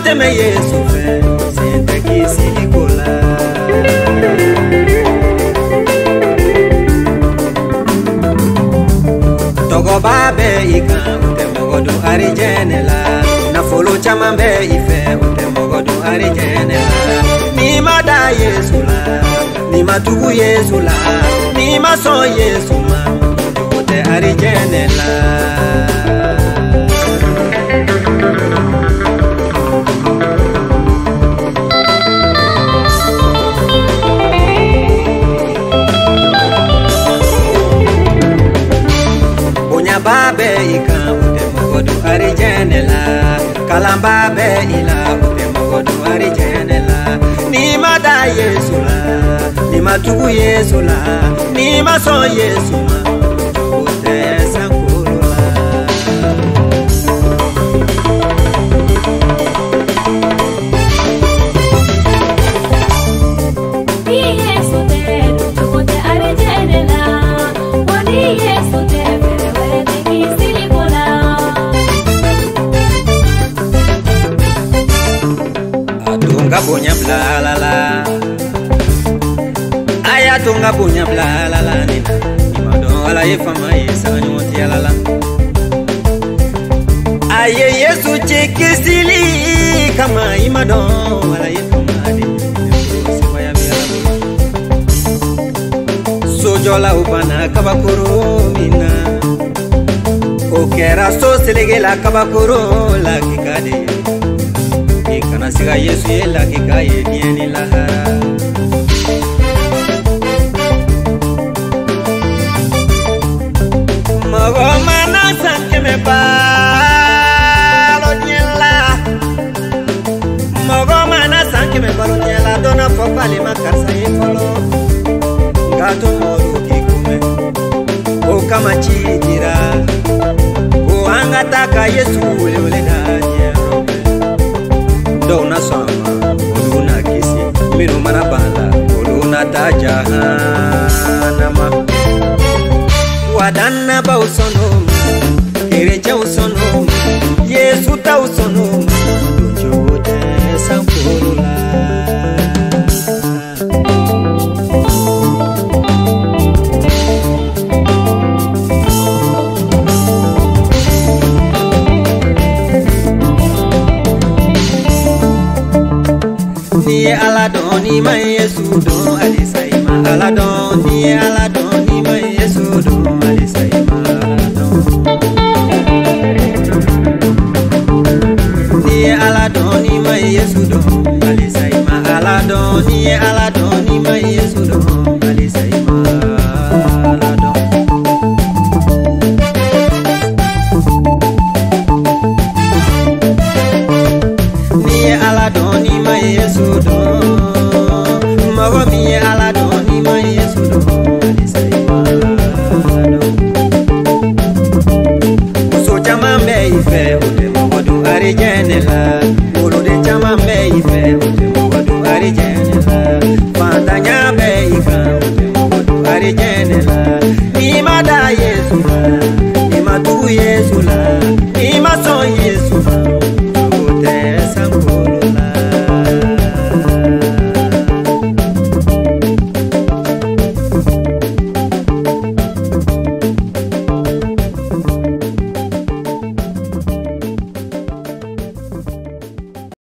Teme Yesu fe sente kisilikola Togo babe ika utemogodu arijenela na folo chamambe ife utemogodu arijenela ni mada Yesu la ni matugu Yesu la ni maso Yesu ma ute arijenela Babe ika utemogodu arijenela kalamba be ila utemogodu arijenela ni mada Yesu la ni matugu Yesu la ni maso Yesu ma utesa kurula ni Yesu te utemogodu arijenela wani Yesu te Tunga punya blalala Aya tunga punya blalala nina Imado ala yefama yesanga nyoti alala Aye Yesu chekisili kama imado ala yefama Siwa ya bialamu Sojola upana kabakuru mina Okera so selegela kabakuru la kikade Kana siga Yesu yela kikaye dieni lahara Mogo mana sanke me palo nyela Mogo mana sanke me palo nyela Dona popali makarsa yefolo Gato moru kikume O kama chidira O angataka Yesu ule ule danye Dona sama, uluna kisi, minu marabala, uluna tajahanama. Wadana ba usonom, ireja usonom, Yesu ta usonom, ujude samkurula. Ni aladon ni ma Yesu don alisaima aladon ni aladon ni ma Yesu don alisaima ni aladon ni ma Yesu don alisaima aladon ni aladon ni ma Yesu don alisaima aladon ni aladon ni ma Yesu don Mawa mi aladon ni ma Yesu don